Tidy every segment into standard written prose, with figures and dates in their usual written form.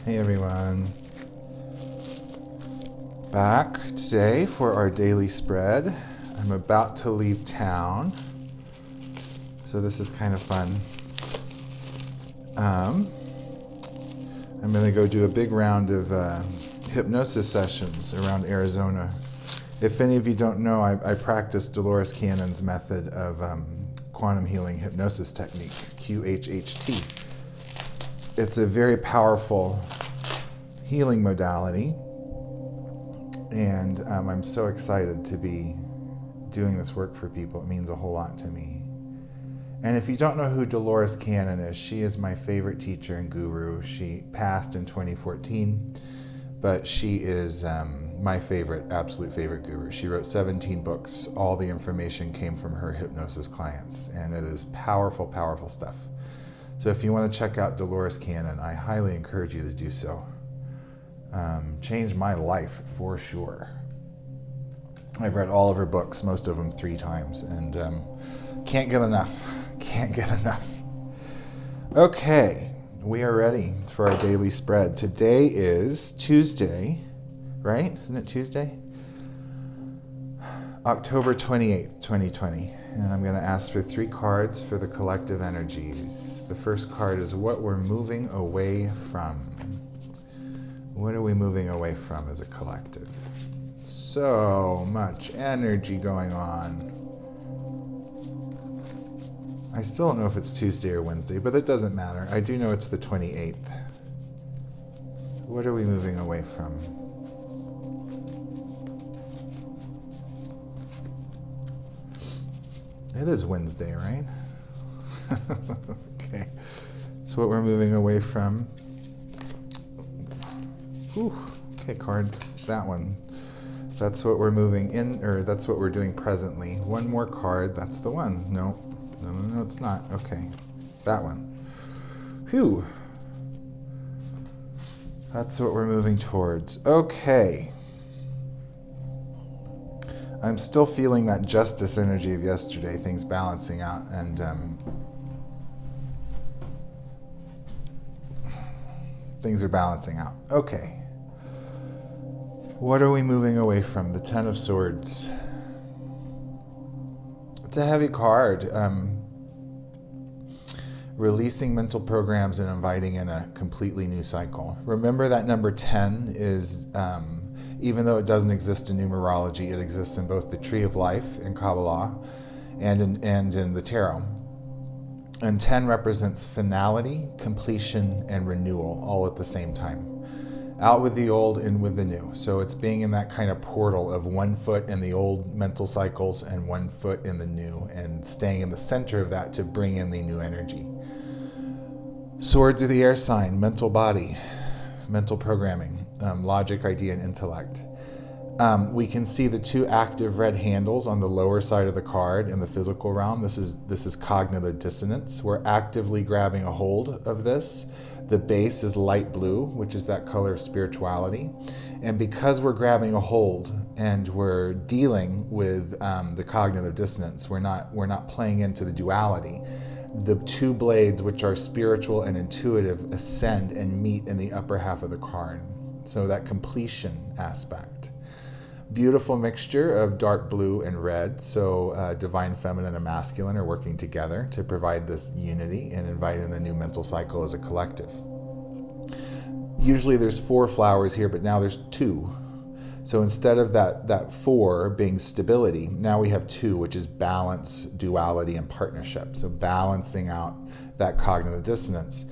Hey everyone. Back today for our daily spread. I'm about to leave town, so this is kind of fun. I'm going to go do a big round of hypnosis sessions around Arizona. If any of you don't know, I practice Dolores Cannon's method of quantum healing hypnosis technique, QHHT. It's a very powerful healing modality, and I'm so excited to be doing this work for people. It means a whole lot to me. And if you don't know who Dolores Cannon is, she is my favorite teacher and guru. She passed in 2014, but she is my absolute favorite guru. She wrote 17 books. All the information came from her hypnosis clients, and it is powerful, powerful stuff. So if you want to check out Dolores Cannon, I highly encourage you to do so. Changed my life for sure. I've read all of her books, most of them 3 times, and can't get enough. Can't get enough. Okay, we are ready for our daily spread. Today is Tuesday, right? Isn't it Tuesday? October 28th, 2020. And I'm going to ask for 3 cards for the collective energies. The first card is what we're moving away from. What are we moving away from as a collective? So much energy going on. I still don't know if it's Tuesday or Wednesday, but it doesn't matter. I do know it's the 28th. What are we moving away from? It is Wednesday, right? Okay. That's what we're moving away from. Whew. Okay, cards. That one. That's what we're moving in, or that's what we're doing presently. One more card. That's the one. No, it's not. Okay. That one. Phew. That's what we're moving towards. Okay. I'm still feeling that justice energy of yesterday, things balancing out, and things are balancing out. Okay. What are we moving away from? The Ten of Swords. It's a heavy card. Releasing mental programs and inviting in a completely new cycle. Remember that number 10 is... even though it doesn't exist in numerology, it exists in both the Tree of Life in Kabbalah and in the Tarot. And 10 represents finality, completion, and renewal all at the same time. Out with the old, in with the new. So it's being in that kind of portal of 1 foot in the old mental cycles and 1 foot in the new, and staying in the center of that to bring in the new energy. Swords are the air sign, mental body, mental programming. Logic, idea, and intellect. We can see the 2 active red handles on the lower side of the card in the physical realm. This is cognitive dissonance. We're actively grabbing a hold of this. The base is light blue, which is that color of spirituality. And because we're grabbing a hold and we're dealing with the cognitive dissonance, we're not playing into the duality. The 2 blades, which are spiritual and intuitive, ascend and meet in the upper half of the card. So that completion aspect. Beautiful mixture of dark blue and red. So divine feminine and masculine are working together to provide this unity and invite in the new mental cycle as a collective. Usually there's 4 flowers here, but now there's 2. So instead of that 4 being stability, now we have 2, which is balance, duality, and partnership. So balancing out that cognitive dissonance.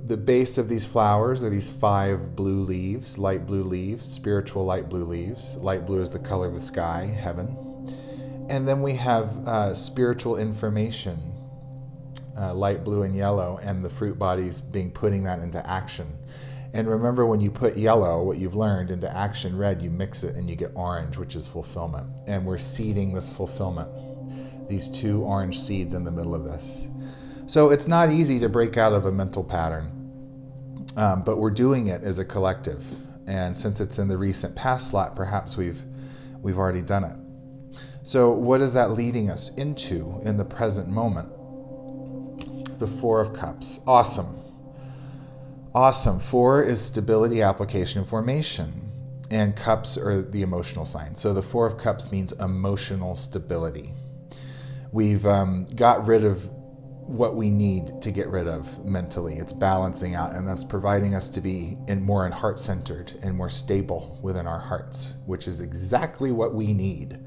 The base of these flowers are these 5 blue leaves, light blue leaves, spiritual light blue leaves. Light blue is the color of the sky, heaven. And then we have spiritual information, light blue and yellow, and the fruit bodies putting that into action. And remember, when you put yellow, what you've learned, into action, red, you mix it and you get orange, which is fulfillment. And we're seeding this fulfillment, these 2 orange seeds in the middle of this. So it's not easy to break out of a mental pattern, but we're doing it as a collective. And since it's in the recent past slot, perhaps we've already done it. So what is that leading us into in the present moment? The Four of Cups. Awesome. Awesome. 4 is stability, application, and formation. And cups are the emotional sign. So the 4 of cups means emotional stability. We've got rid of what we need to get rid of mentally. It's balancing out, and that's providing us to be more in heart-centered and more stable within our hearts, which is exactly what we need.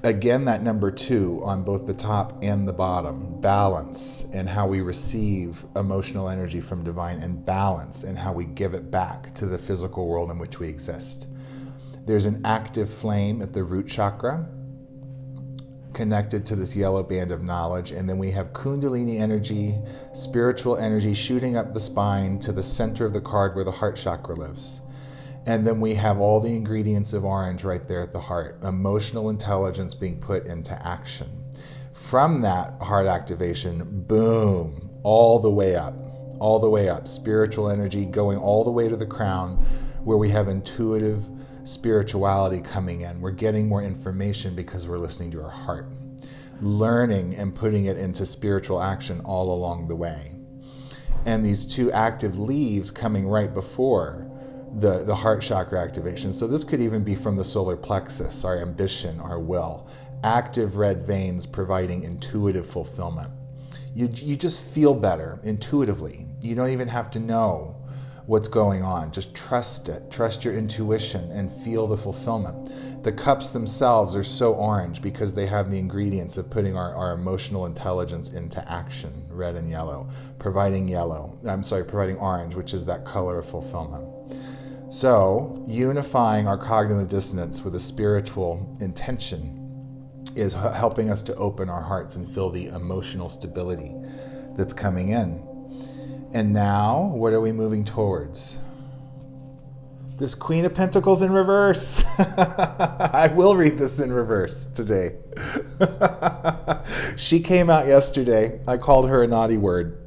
Again, that number 2 on both the top and the bottom, balance in how we receive emotional energy from divine, and balance in how we give it back to the physical world in which we exist. There's an active flame at the root chakra connected to this yellow band of knowledge, and then we have kundalini energy, spiritual energy shooting up the spine to the center of the card where the heart chakra lives. And then we have all the ingredients of orange right there at the heart, emotional intelligence being put into action. From that heart activation, boom, all the way up, spiritual energy going all the way to the crown, where we have intuitive spirituality coming in. We're getting more information because we're listening to our heart, learning and putting it into spiritual action all along the way. And these 2 active leaves coming right before the heart chakra activation. So this could even be from the solar plexus, our ambition, our will. Active red veins providing intuitive fulfillment. You just feel better intuitively. You don't even have to know what's going on. Just trust it. Trust your intuition and feel the fulfillment. The cups themselves are so orange because they have the ingredients of putting our emotional intelligence into action, red and yellow, providing orange, which is that color of fulfillment. So, unifying our cognitive dissonance with a spiritual intention is helping us to open our hearts and feel the emotional stability that's coming in. And now, what are we moving towards? This Queen of Pentacles in reverse. I will read this in reverse today. She came out yesterday. I called her a naughty word.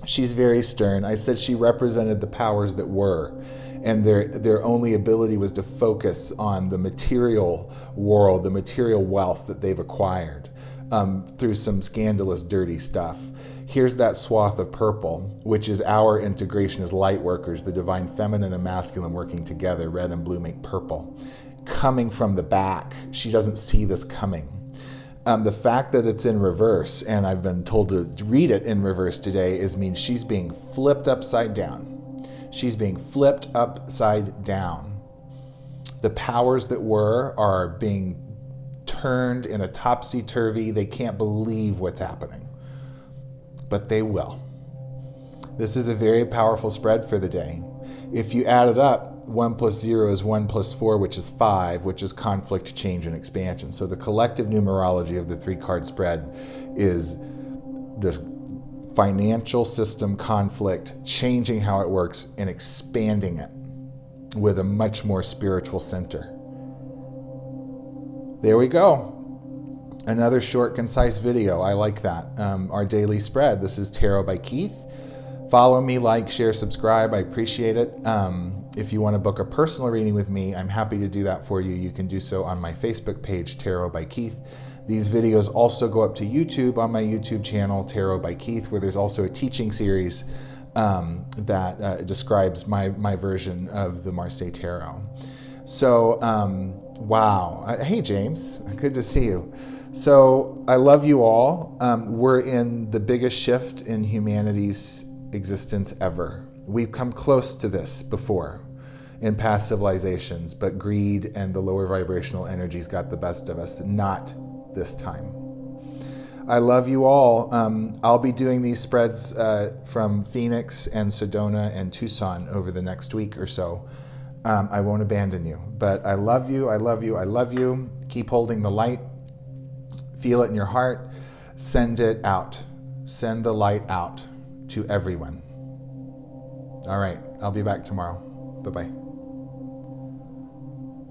She's very stern. I said she represented the powers that were, and their only ability was to focus on the material world, the material wealth that they've acquired through some scandalous, dirty stuff. Here's that swath of purple, which is our integration as light workers, the divine feminine and masculine working together. Red and blue make purple. Coming from the back, she doesn't see this coming. The fact that it's in reverse, and I've been told to read it in reverse today, means she's being flipped upside down. She's being flipped upside down. The powers that were are being turned in a topsy-turvy. They can't believe what's happening, but they will. This is a very powerful spread for the day. If you add it up, 1 plus 0 is 1 plus 4, which is 5, which is conflict, change, and expansion. So the collective numerology of the 3-card spread is this financial system conflict, changing how it works and expanding it with a much more spiritual center. There we go. Another short, concise video. I like that. Our daily spread. This is Tarot by Keith. Follow me, like, share, subscribe. I appreciate it. If you want to book a personal reading with me, I'm happy to do that for you. You can do so on my Facebook page, Tarot by Keith. These videos also go up to YouTube on my YouTube channel, Tarot by Keith, where there's also a teaching series that describes my version of the Marseille Tarot. So, wow. Hey, James. Good to see you. So, I love you all. We're in the biggest shift in humanity's existence ever. We've come close to this before in past civilizations, but greed and the lower vibrational energies got the best of us. Not this time. I love you all. I'll be doing these spreads from Phoenix and Sedona and Tucson over the next week or so. I won't abandon you, but I love you. I love you. I love you. Keep holding the light. Feel it in your heart. Send it out. Send the light out to everyone. All right. I'll be back tomorrow. Bye-bye.